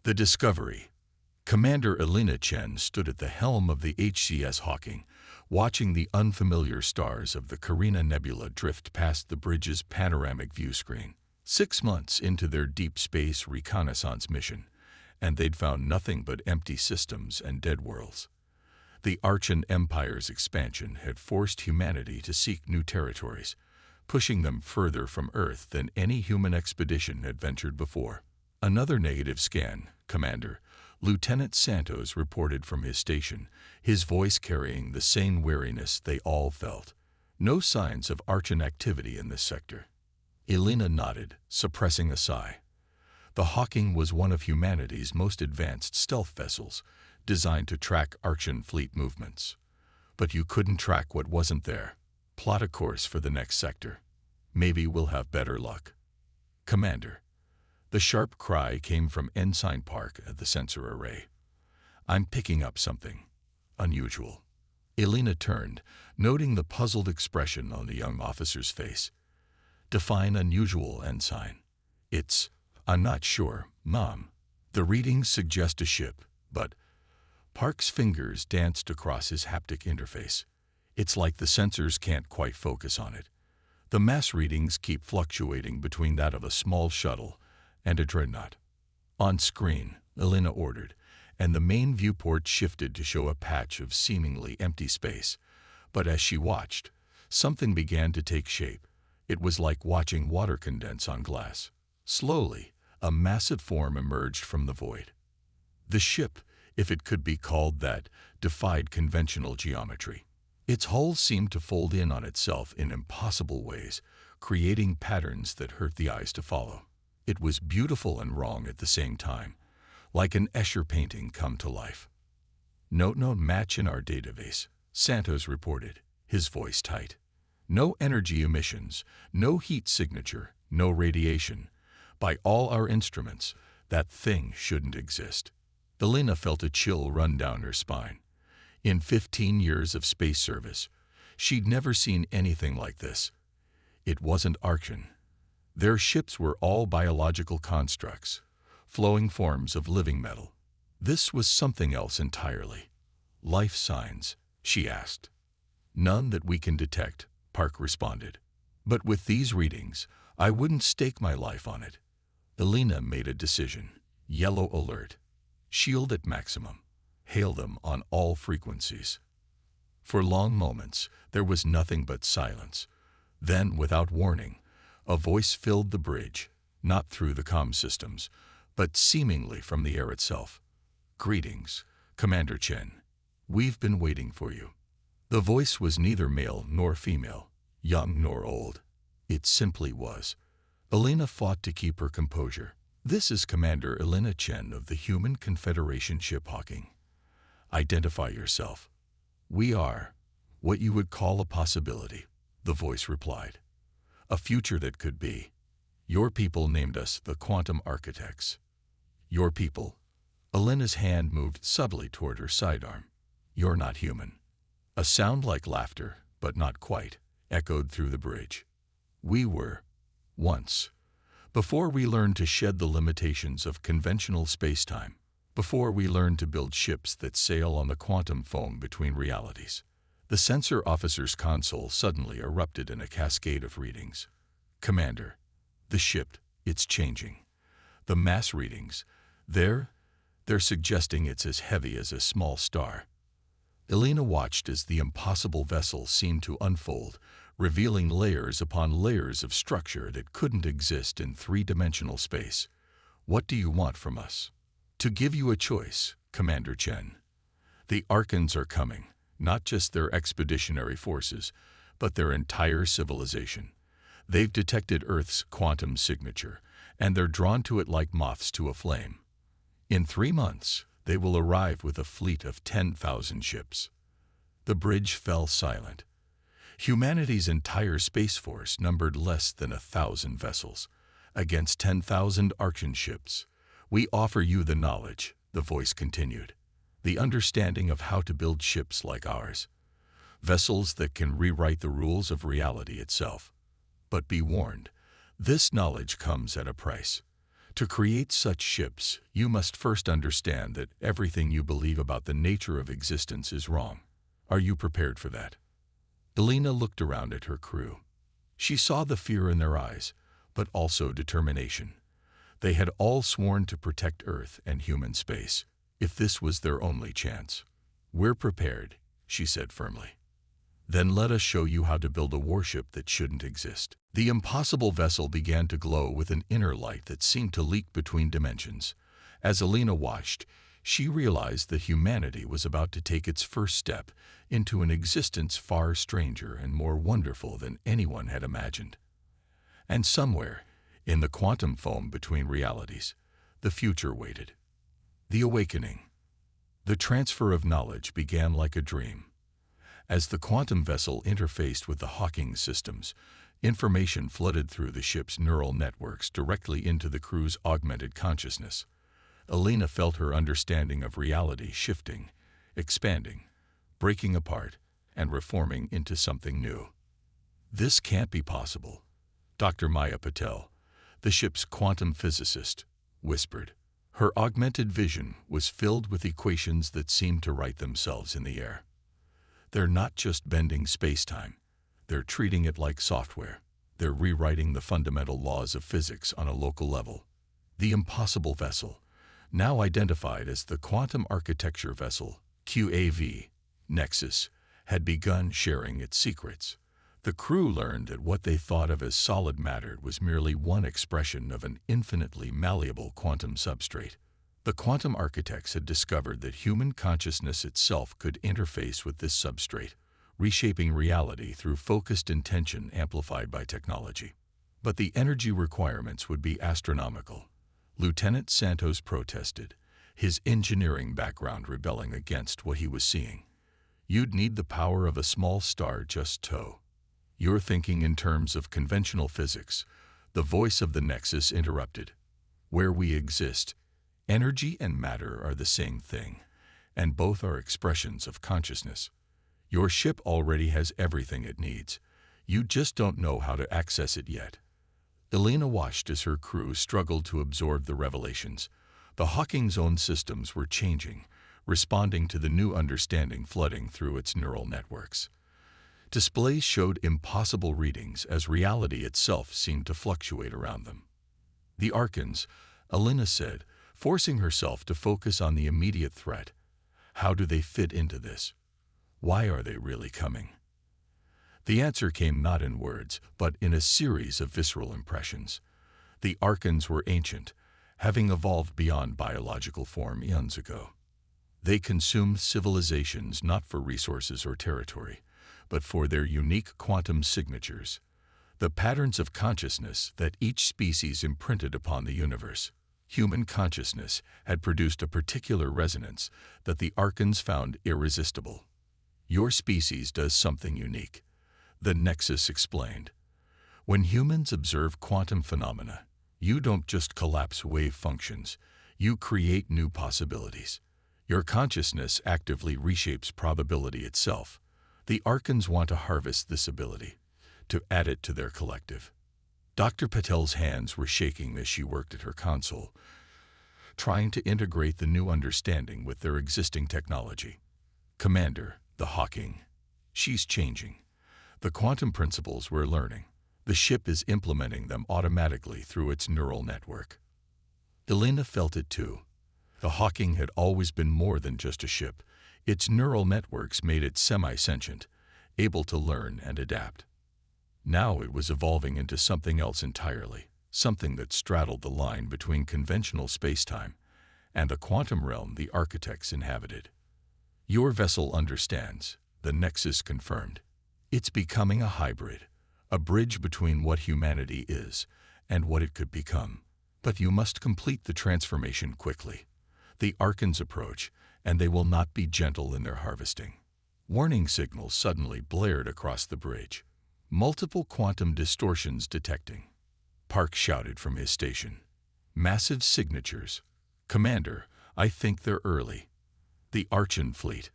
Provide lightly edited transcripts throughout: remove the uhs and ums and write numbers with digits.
The Discovery. Commander Elena Chen stood at the helm of the HCS Hawking, watching the unfamiliar stars of the Carina Nebula drift past the bridge's panoramic view screen. 6 months into their deep space reconnaissance mission, and they'd found nothing but empty systems and dead worlds. The Archean Empire's expansion had forced humanity to seek new territories, pushing them further from Earth than any human expedition had ventured before. Another negative scan, Commander. Lieutenant Santos reported from his station, his voice carrying the same weariness they all felt. No signs of Archean activity in this sector. Elena nodded, suppressing a sigh. The Hawking was one of humanity's most advanced stealth vessels, designed to track Archean fleet movements. But you couldn't track what wasn't there. Plot a course for the next sector. Maybe we'll have better luck. Commander. The sharp cry came from Ensign Park at the sensor array. I'm picking up something unusual. Elena turned, noting the puzzled expression on the young officer's face. Define unusual, Ensign. I'm not sure, Mom. The readings suggest a ship, but Park's fingers danced across his haptic interface. It's like the sensors can't quite focus on it. The mass readings keep fluctuating between that of a small shuttle and a dreadnought. On screen, Elena ordered, and the main viewport shifted to show a patch of seemingly empty space. But as she watched, something began to take shape. It was like watching water condense on glass. Slowly, a massive form emerged from the void. The ship, if it could be called that, defied conventional geometry. Its hull seemed to fold in on itself in impossible ways, creating patterns that hurt the eyes to follow. It was beautiful and wrong at the same time, like an Escher painting come to life. No match in our database, Santos reported, his voice tight. No energy emissions, no heat signature, no radiation. By all our instruments, that thing shouldn't exist. Elena felt a chill run down her spine. In 15 years of space service, she'd never seen anything like this. It wasn't Archean. Their ships were all biological constructs, flowing forms of living metal. This was something else entirely. Life signs, she asked. None that we can detect, Park responded. But with these readings, I wouldn't stake my life on it. Elena made a decision. Yellow alert. Shield at maximum. Hail them on all frequencies. For long moments, there was nothing but silence. Then, without warning, a voice filled the bridge, not through the comm systems, but seemingly from the air itself. Greetings, Commander Chen. We've been waiting for you. The voice was neither male nor female, young nor old. It simply was. Elena fought to keep her composure. This is Commander Elena Chen of the Human Confederation ship Hawking. Identify yourself. We are what you would call a possibility, the voice replied. A future that could be. Your people named us the Quantum Architects. Your people. Elena's hand moved subtly toward her sidearm. You're not human. A sound like laughter, but not quite, echoed through the bridge. We were. Once. Before we learned to shed the limitations of conventional space-time. Before we learned to build ships that sail on the quantum foam between realities. The sensor officer's console suddenly erupted in a cascade of readings. Commander, the ship, it's changing. The mass readings, they're suggesting it's as heavy as a small star. Elena watched as the impossible vessel seemed to unfold, revealing layers upon layers of structure that couldn't exist in three-dimensional space. What do you want from us? To give you a choice, Commander Chen. The Archons are coming. Not just their expeditionary forces, but their entire civilization. They've detected Earth's quantum signature, and they're drawn to it like moths to a flame. In 3 months, they will arrive with a fleet of 10,000 ships. The bridge fell silent. Humanity's entire space force numbered less than 1,000 vessels, against 10,000 Archean ships. We offer you the knowledge, the voice continued. The understanding of how to build ships like ours. Vessels that can rewrite the rules of reality itself. But be warned, this knowledge comes at a price. To create such ships, you must first understand that everything you believe about the nature of existence is wrong. Are you prepared for that? Elena looked around at her crew. She saw the fear in their eyes, but also determination. They had all sworn to protect Earth and human space, if this was their only chance. "We're prepared," she said firmly. "Then let us show you how to build a warship that shouldn't exist." The impossible vessel began to glow with an inner light that seemed to leak between dimensions. As Elena watched, she realized that humanity was about to take its first step into an existence far stranger and more wonderful than anyone had imagined. And somewhere, in the quantum foam between realities, the future waited. The awakening. The transfer of knowledge began like a dream. As the quantum vessel interfaced with the Hawking systems, information flooded through the ship's neural networks directly into the crew's augmented consciousness. Elena felt her understanding of reality shifting, expanding, breaking apart, and reforming into something new. "This can't be possible," Dr. Maya Patel, the ship's quantum physicist, whispered. Her augmented vision was filled with equations that seemed to write themselves in the air. "They're not just bending space-time. They're treating it like software. They're rewriting the fundamental laws of physics on a local level." The impossible vessel, now identified as the Quantum Architecture Vessel, QAV, Nexus, had begun sharing its secrets. The crew learned that what they thought of as solid matter was merely one expression of an infinitely malleable quantum substrate. The quantum architects had discovered that human consciousness itself could interface with this substrate, reshaping reality through focused intention amplified by technology. But the energy requirements would be astronomical. Lieutenant Santos protested, his engineering background rebelling against what he was seeing. "You'd need the power of a small star just to." "You're thinking in terms of conventional physics," the voice of the Nexus interrupted. "Where we exist, energy and matter are the same thing, and both are expressions of consciousness. Your ship already has everything it needs. You just don't know how to access it yet." Elena watched as her crew struggled to absorb the revelations. The Hawking's own systems were changing, responding to the new understanding flooding through its neural networks. Displays showed impossible readings as reality itself seemed to fluctuate around them. "The Archons," Elena said, forcing herself to focus on the immediate threat. "How do they fit into this? Why are they really coming?" The answer came not in words, but in a series of visceral impressions. The Archons were ancient, having evolved beyond biological form eons ago. They consumed civilizations not for resources or territory, but for their unique quantum signatures, the patterns of consciousness that each species imprinted upon the universe. Human consciousness had produced a particular resonance that the Archons found irresistible. "Your species does something unique," the Nexus explained. "When humans observe quantum phenomena, you don't just collapse wave functions, you create new possibilities. Your consciousness actively reshapes probability itself. The Archons want to harvest this ability, to add it to their collective." Dr. Patel's hands were shaking as she worked at her console, trying to integrate the new understanding with their existing technology. "Commander, the Hawking. She's changing. The quantum principles we're learning, the ship is implementing them automatically through its neural network." Elena felt it too. The Hawking had always been more than just a ship. Its neural networks made it semi-sentient, able to learn and adapt. Now it was evolving into something else entirely, something that straddled the line between conventional space-time and the quantum realm the architects inhabited. "Your vessel understands," the Nexus confirmed. "It's becoming a hybrid, a bridge between what humanity is and what it could become. But you must complete the transformation quickly. The Archons approach, and they will not be gentle in their harvesting." Warning signals suddenly blared across the bridge. "Multiple quantum distortions detecting," Park shouted from his station. "Massive signatures. Commander, I think they're early. The Archon fleet.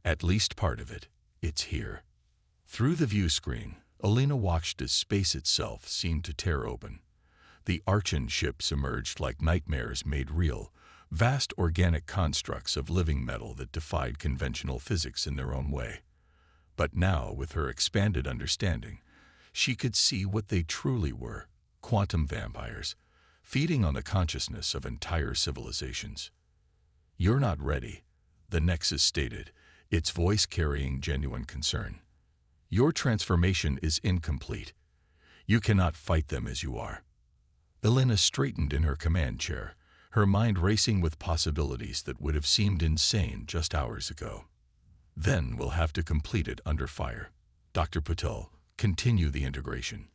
At least part of it. It's here." Through the view screen, Elena watched as space itself seemed to tear open. The Archon ships emerged like nightmares made real, vast organic constructs of living metal that defied conventional physics in their own way. But now, with her expanded understanding, she could see what they truly were: quantum vampires, feeding on the consciousness of entire civilizations. "You're not ready," the Nexus stated, its voice carrying genuine concern. "Your transformation is incomplete. You cannot fight them as you are." Elena straightened in her command chair, her mind racing with possibilities that would have seemed insane just hours ago. "Then we'll have to complete it under fire. Dr. Patel, continue the integration.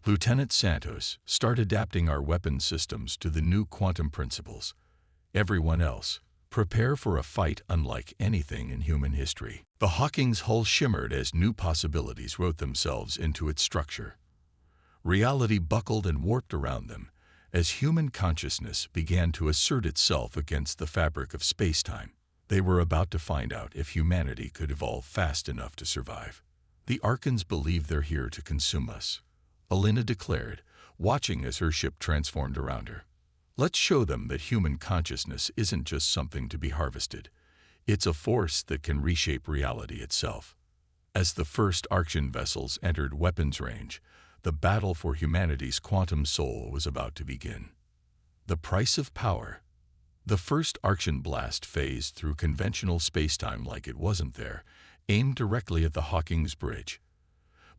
Lieutenant Santos, start adapting our weapon systems to the new quantum principles. Everyone else, prepare for a fight unlike anything in human history." The Hawking's hull shimmered as new possibilities wrote themselves into its structure. Reality buckled and warped around them as human consciousness began to assert itself against the fabric of space-time. They were about to find out if humanity could evolve fast enough to survive. "The Archons believe they're here to consume us," Elena declared, watching as her ship transformed around her. "Let's show them that human consciousness isn't just something to be harvested. It's a force that can reshape reality itself." As the first Archon vessels entered weapons range, the battle for humanity's quantum soul was about to begin. The price of power. The first Archon blast phased through conventional spacetime like it wasn't there, aimed directly at the Hawking's bridge.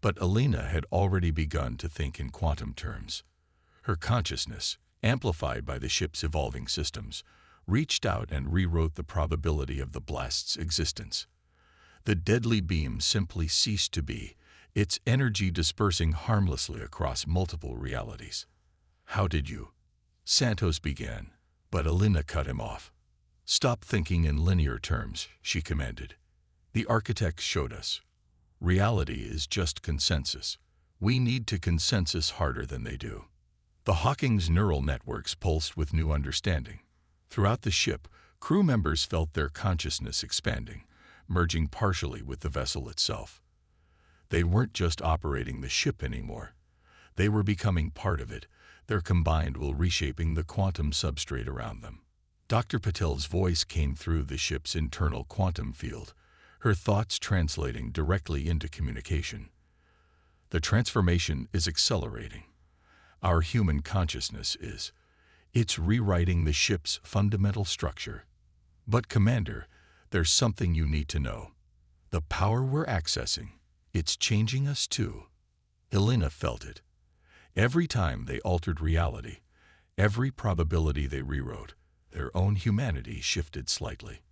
But Elena had already begun to think in quantum terms. Her consciousness, amplified by the ship's evolving systems, reached out and rewrote the probability of the blast's existence. The deadly beam simply ceased to be, its energy dispersing harmlessly across multiple realities. "How did you?" Santos began, but Elena cut him off. "Stop thinking in linear terms," she commanded. "The architects showed us. Reality is just consensus. We need to consensus harder than they do." The Hawking's neural networks pulsed with new understanding. Throughout the ship, crew members felt their consciousness expanding, merging partially with the vessel itself. They weren't just operating the ship anymore. They were becoming part of it, their combined will reshaping the quantum substrate around them. Dr. Patel's voice came through the ship's internal quantum field, her thoughts translating directly into communication. "The transformation is accelerating. Our human consciousness is. It's rewriting the ship's fundamental structure. But, Commander, there's something you need to know. The power we're accessing, it's changing us too." Elena felt it. Every time they altered reality, every probability they rewrote, their own humanity shifted slightly.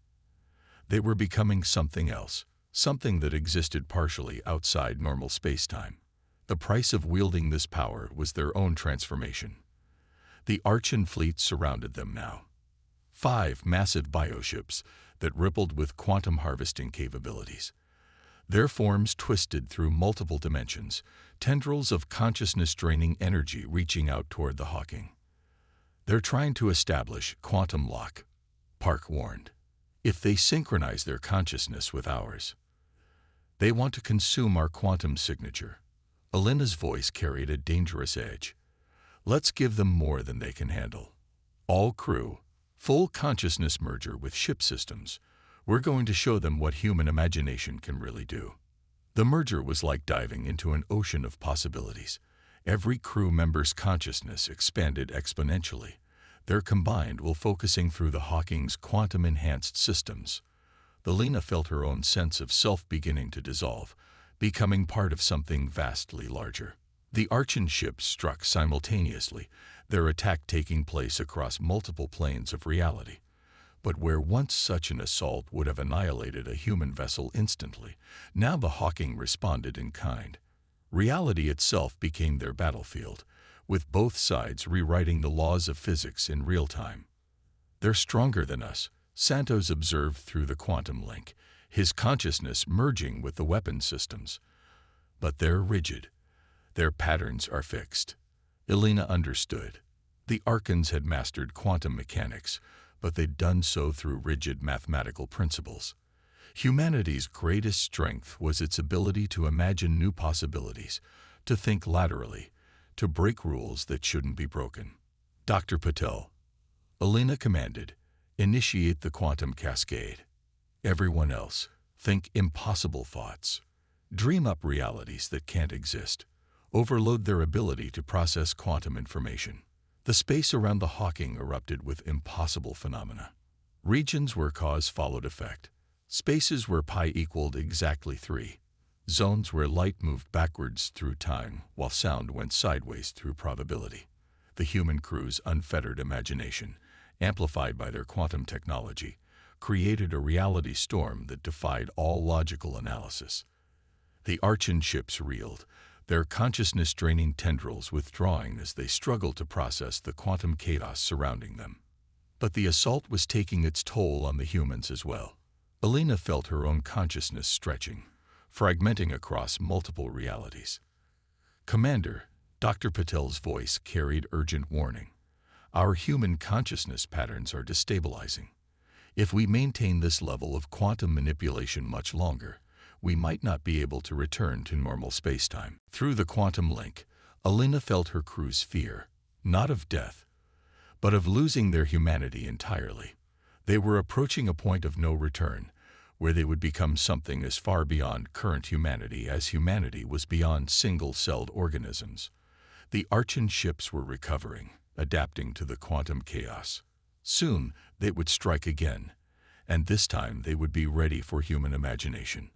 They were becoming something else, something that existed partially outside normal space-time. The price of wielding this power was their own transformation. The Archon fleet surrounded them now. 5 massive bioships that rippled with quantum harvesting capabilities. Their forms twisted through multiple dimensions, tendrils of consciousness-draining energy reaching out toward the Hawking. "They're trying to establish quantum lock," Park warned. "If they synchronize their consciousness with ours, they want to consume our quantum signature." Elena's voice carried a dangerous edge. "Let's give them more than they can handle. All crew, full consciousness merger with ship systems. We're going to show them what human imagination can really do." The merger was like diving into an ocean of possibilities. Every crew member's consciousness expanded exponentially, their combined will focusing through the Hawking's quantum-enhanced systems. Elena felt her own sense of self beginning to dissolve, becoming part of something vastly larger. The Archon ships struck simultaneously, their attack taking place across multiple planes of reality. But where once such an assault would have annihilated a human vessel instantly, now the Hawking responded in kind. Reality itself became their battlefield, with both sides rewriting the laws of physics in real time. "They're stronger than us," Santos observed through the quantum link, his consciousness merging with the weapon systems. "But they're rigid. Their patterns are fixed." Elena understood. The Archons had mastered quantum mechanics, but they'd done so through rigid mathematical principles. Humanity's greatest strength was its ability to imagine new possibilities, to think laterally, to break rules that shouldn't be broken. Dr. Patel, Elena commanded, initiate the quantum cascade. Everyone else, think impossible thoughts. Dream up realities that can't exist. Overload their ability to process quantum information. The space around the Hawking erupted with impossible phenomena. Regions where cause followed effect. Spaces where pi equaled exactly 3. Zones where light moved backwards through time while sound went sideways through probability. The human crew's unfettered imagination, amplified by their quantum technology, created a reality storm that defied all logical analysis. The Archon ships reeled, their consciousness-draining tendrils withdrawing as they struggled to process the quantum chaos surrounding them. But the assault was taking its toll on the humans as well. Elena felt her own consciousness stretching, fragmenting across multiple realities. Commander, Dr. Patel's voice carried urgent warning. Our human consciousness patterns are destabilizing. If we maintain this level of quantum manipulation much longer, we might not be able to return to normal spacetime. Through the quantum link, Elena felt her crew's fear, not of death, but of losing their humanity entirely. They were approaching a point of no return, where they would become something as far beyond current humanity as humanity was beyond single-celled organisms. The Archon ships were recovering, adapting to the quantum chaos. Soon, they would strike again, and this time they would be ready for human imagination.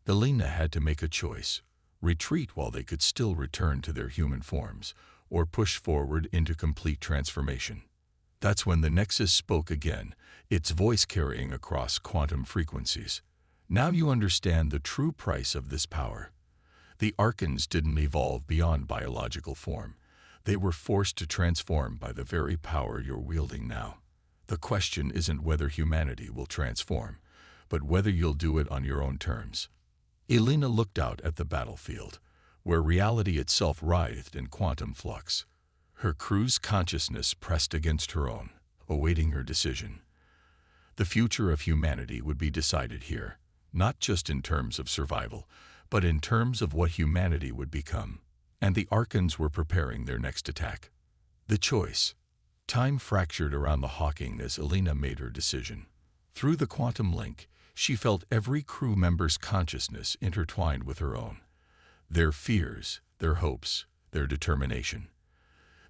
Elena had to make a choice: retreat while they could still return to their human forms, or push forward into complete transformation. That's when the Nexus spoke again, its voice carrying across quantum frequencies. Now you understand the true price of this power. The Archons didn't evolve beyond biological form. They were forced to transform by the very power you're wielding now. The question isn't whether humanity will transform, but whether you'll do it on your own terms. Elena looked out at the battlefield, where reality itself writhed in quantum flux. Her crew's consciousness pressed against her own, awaiting her decision. The future of humanity would be decided here, not just in terms of survival, but in terms of what humanity would become. And the Archons were preparing their next attack. The choice. Time fractured around the Hawking as Elena made her decision. Through the quantum link, she felt every crew member's consciousness intertwined with her own. Their fears, their hopes, their determination.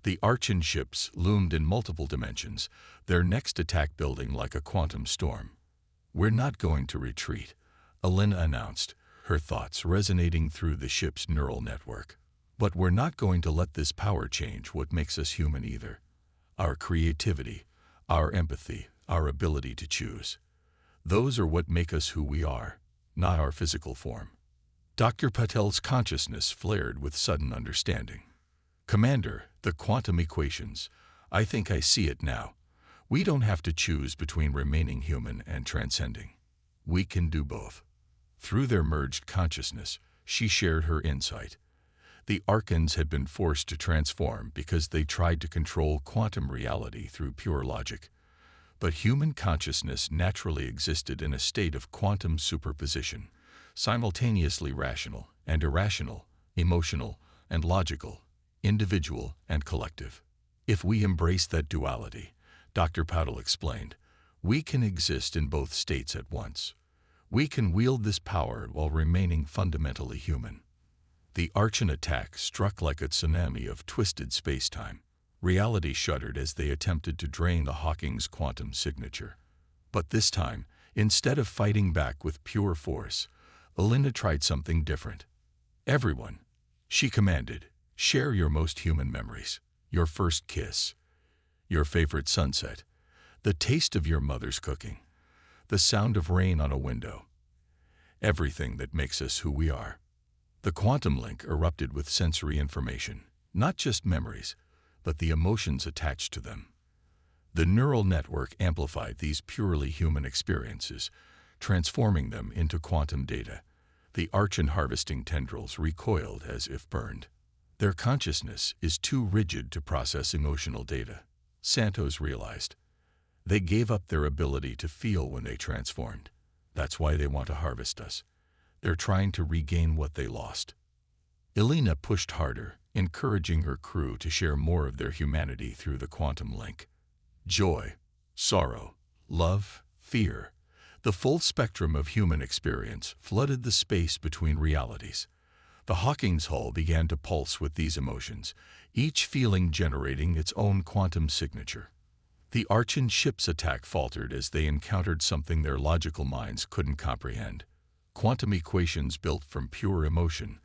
The Archon ships loomed in multiple dimensions, their next attack building like a quantum storm. We're not going to retreat, Elena announced, her thoughts resonating through the ship's neural network. But we're not going to let this power change what makes us human either. Our creativity, our empathy, our ability to choose. Those are what make us who we are, not our physical form. Dr. Patel's consciousness flared with sudden understanding. Commander, the quantum equations. I think I see it now. We don't have to choose between remaining human and transcending. We can do both. Through their merged consciousness, she shared her insight. The Archons had been forced to transform because they tried to control quantum reality through pure logic. But human consciousness naturally existed in a state of quantum superposition, simultaneously rational and irrational, emotional and logical, individual and collective. If we embrace that duality, Dr. Patel explained, we can exist in both states at once. We can wield this power while remaining fundamentally human. The Archon attack struck like a tsunami of twisted space-time. Reality shuddered as they attempted to drain the Hawking's quantum signature. But this time, instead of fighting back with pure force, Elena tried something different. Everyone, she commanded, share your most human memories, your first kiss, your favorite sunset, the taste of your mother's cooking, the sound of rain on a window, everything that makes us who we are. The quantum link erupted with sensory information, not just memories, but the emotions attached to them. The neural network amplified these purely human experiences, transforming them into quantum data. The Archon harvesting tendrils recoiled as if burned. Their consciousness is too rigid to process emotional data, Santos realized. They gave up their ability to feel when they transformed. That's why they want to harvest us. They're trying to regain what they lost. Elena pushed harder, encouraging her crew to share more of their humanity through the quantum link. Joy, sorrow, love, fear, the full spectrum of human experience flooded the space between realities. The Hawking's hull began to pulse with these emotions, each feeling generating its own quantum signature. The Archon ship's attack faltered as they encountered something their logical minds couldn't comprehend. Quantum equations built from pure emotion,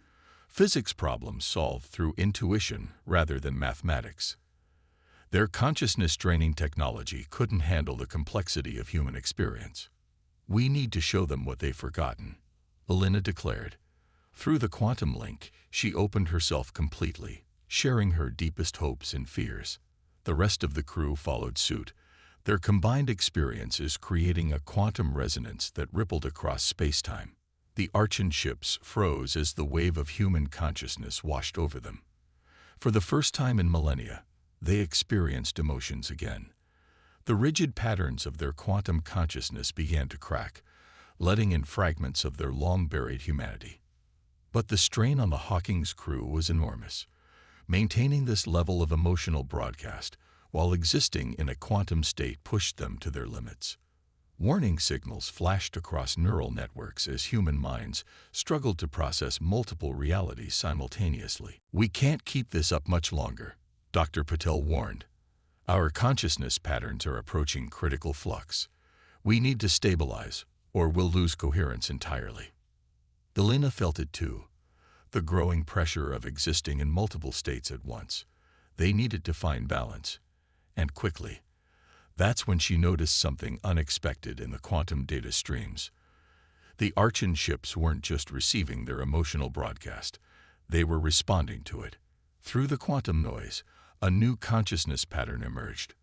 physics problems solved through intuition rather than mathematics. Their consciousness-draining technology couldn't handle the complexity of human experience. "We need to show them what they've forgotten," Elena declared. Through the quantum link, she opened herself completely, sharing her deepest hopes and fears. The rest of the crew followed suit, their combined experiences creating a quantum resonance that rippled across space-time. The Archon ships froze as the wave of human consciousness washed over them. For the first time in millennia, they experienced emotions again. The rigid patterns of their quantum consciousness began to crack, letting in fragments of their long-buried humanity. But the strain on the Hawking's crew was enormous. Maintaining this level of emotional broadcast while existing in a quantum state pushed them to their limits. Warning signals flashed across neural networks as human minds struggled to process multiple realities simultaneously. "We can't keep this up much longer," Dr. Patel warned. "Our consciousness patterns are approaching critical flux. We need to stabilize, or we'll lose coherence entirely." Elena felt it too, the growing pressure of existing in multiple states at once. They needed to find balance, and quickly. That's when she noticed something unexpected in the quantum data streams. The Archon ships weren't just receiving their emotional broadcast, they were responding to it. Through the quantum noise, a new consciousness pattern emerged.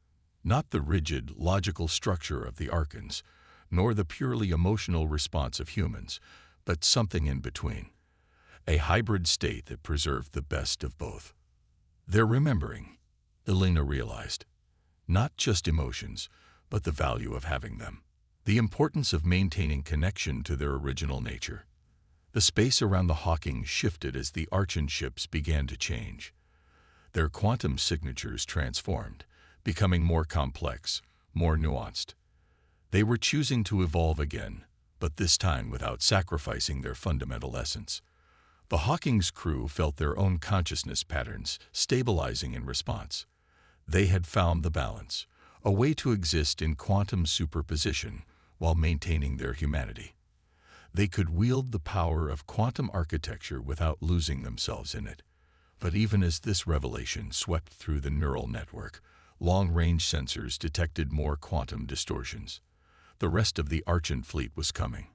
Not the rigid, logical structure of the Archons, nor the purely emotional response of humans, but something in between. A hybrid state that preserved the best of both. They're remembering, Elena realized. Not just emotions, but the value of having them. The importance of maintaining connection to their original nature. The space around the Hawking shifted as the Archon ships began to change. Their quantum signatures transformed, becoming more complex, more nuanced. They were choosing to evolve again, but this time without sacrificing their fundamental essence. The Hawking's crew felt their own consciousness patterns stabilizing in response. They had found the balance, a way to exist in quantum superposition while maintaining their humanity. They could wield the power of quantum architecture without losing themselves in it. But even as this revelation swept through the neural network, long-range sensors detected more quantum distortions. The rest of the Archon fleet was coming.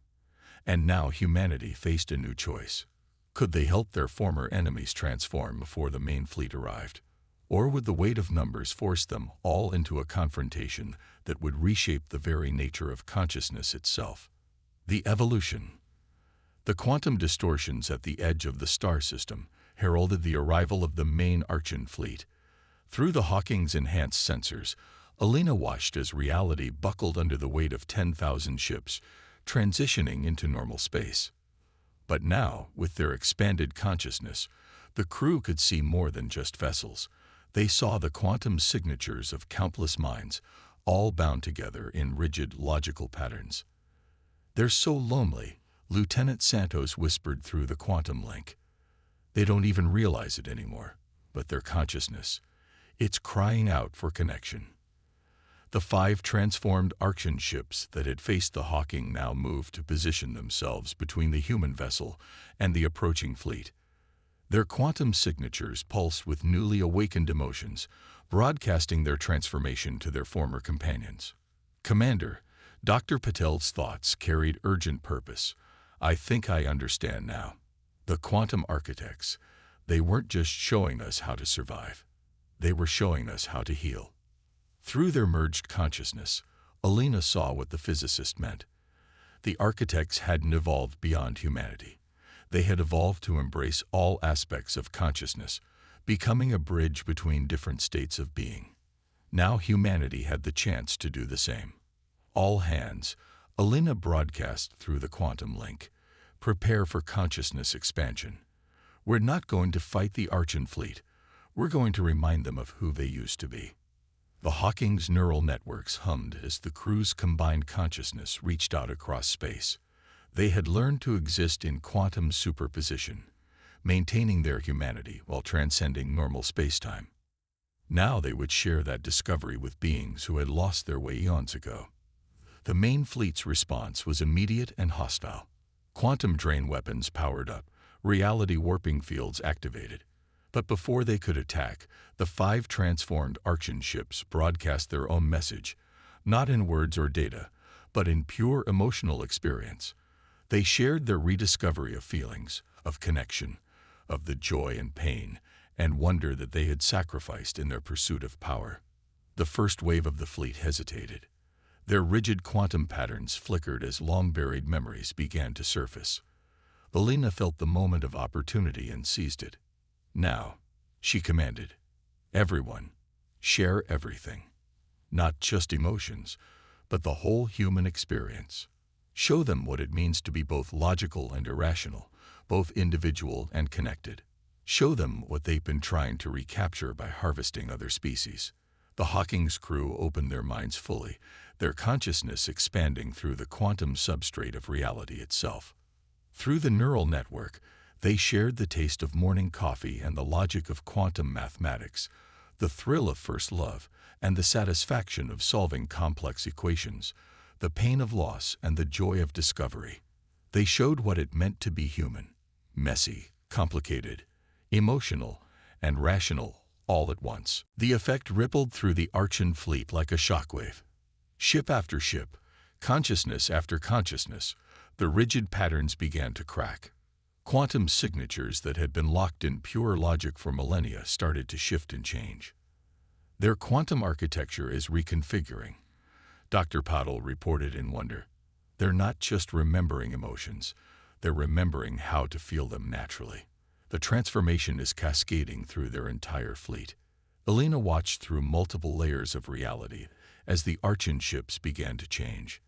And now humanity faced a new choice. Could they help their former enemies transform before the main fleet arrived? Or would the weight of numbers force them all into a confrontation that would reshape the very nature of consciousness itself? The evolution. The quantum distortions at the edge of the star system heralded the arrival of the main Archon fleet. Through the Hawking's enhanced sensors, Elena watched as reality buckled under the weight of 10,000 ships, transitioning into normal space. But now, with their expanded consciousness, the crew could see more than just vessels. They saw the quantum signatures of countless minds, all bound together in rigid, logical patterns. "They're so lonely," Lieutenant Santos whispered through the quantum link. "They don't even realize it anymore, but their consciousness, it's crying out for connection." The 5 transformed Archon ships that had faced the Hawking now moved to position themselves between the human vessel and the approaching fleet. Their quantum signatures pulsed with newly awakened emotions, broadcasting their transformation to their former companions. "Commander," Dr. Patel's thoughts carried urgent purpose. "I think I understand now. The quantum architects, they weren't just showing us how to survive. They were showing us how to heal." Through their merged consciousness, Elena saw what the physicist meant. The architects hadn't evolved beyond humanity. They had evolved to embrace all aspects of consciousness, becoming a bridge between different states of being. Now humanity had the chance to do the same. "All hands," Elena broadcast through the quantum link. "Prepare for consciousness expansion. We're not going to fight the Archon fleet. We're going to remind them of who they used to be. The Hawking's neural networks hummed as the crew's combined consciousness reached out across space. They had learned to exist in quantum superposition, maintaining their humanity while transcending normal spacetime. Now they would share that discovery with beings who had lost their way eons ago. The main fleet's response was immediate and hostile. Quantum drain weapons powered up, reality warping fields activated. But before they could attack, the 5 transformed Archon ships broadcast their own message, not in words or data, but in pure emotional experience. They shared their rediscovery of feelings, of connection, of the joy and pain and wonder that they had sacrificed in their pursuit of power. The first wave of the fleet hesitated. Their rigid quantum patterns flickered as long-buried memories began to surface. Alina felt the moment of opportunity and seized it. Now, she commanded, everyone, share everything. Not just emotions, but the whole human experience. Show them what it means to be both logical and irrational, both individual and connected. Show them what they've been trying to recapture by harvesting other species. The Hawking's crew opened their minds fully, their consciousness expanding through the quantum substrate of reality itself. Through the neural network, they shared the taste of morning coffee and the logic of quantum mathematics, the thrill of first love, and the satisfaction of solving complex equations, the pain of loss and the joy of discovery. They showed what it meant to be human, messy, complicated, emotional, and rational all at once. The effect rippled through the Archon fleet like a shockwave. Ship after ship, consciousness after consciousness, the rigid patterns began to crack. Quantum signatures that had been locked in pure logic for millennia started to shift and change. Their quantum architecture is reconfiguring, Dr. Paddle reported in wonder. They're not just remembering emotions, they're remembering how to feel them naturally. The transformation is cascading through their entire fleet. Alina watched through multiple layers of reality as the Archon ships began to change.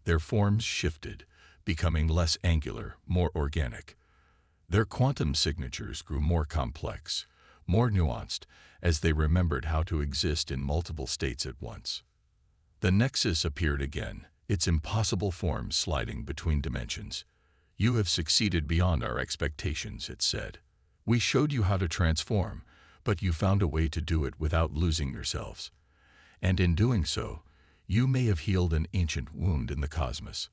Their forms shifted, becoming less angular, more organic. Their quantum signatures grew more complex, more nuanced, as they remembered how to exist in multiple states at once. The Nexus appeared again, its impossible form sliding between dimensions. "You have succeeded beyond our expectations," it said. "We showed you how to transform, but you found a way to do it without losing yourselves. And in doing so, you may have healed an ancient wound in the cosmos."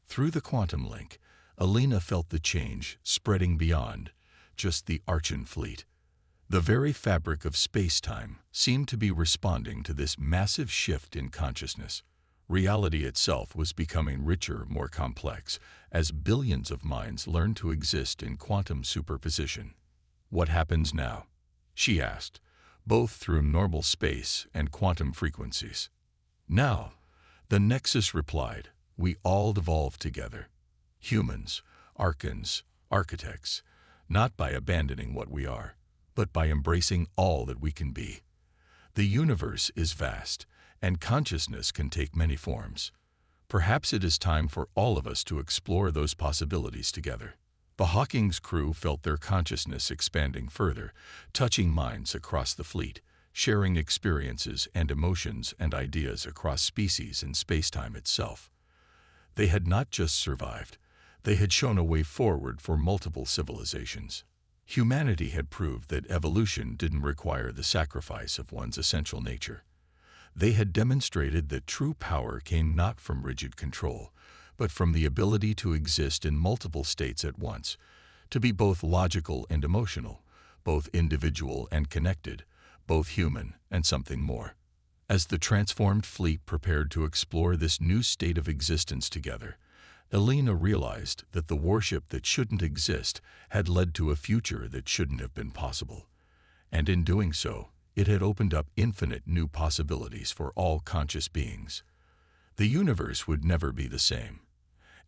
Through the quantum link, Alina felt the change spreading beyond just the Archon fleet. The very fabric of space-time seemed to be responding to this massive shift in consciousness. Reality itself was becoming richer, more complex, as billions of minds learned to exist in quantum superposition. "What happens now?" she asked, both through normal space and quantum frequencies. "Now," the Nexus replied, "we all evolve together. Humans, Archons, architects, not by abandoning what we are, but by embracing all that we can be. The universe is vast, and consciousness can take many forms. Perhaps it is time for all of us to explore those possibilities together." The Hawking's crew felt their consciousness expanding further, touching minds across the fleet, sharing experiences and emotions and ideas across species and spacetime itself. They had not just survived, they had shown a way forward for multiple civilizations. Humanity had proved that evolution didn't require the sacrifice of one's essential nature. They had demonstrated that true power came not from rigid control, but from the ability to exist in multiple states at once, to be both logical and emotional, both individual and connected, both human and something more. As the transformed fleet prepared to explore this new state of existence together, Alina realized that the warship that shouldn't exist had led to a future that shouldn't have been possible. And in doing so, it had opened up infinite new possibilities for all conscious beings. The universe would never be the same.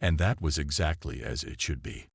And that was exactly as it should be.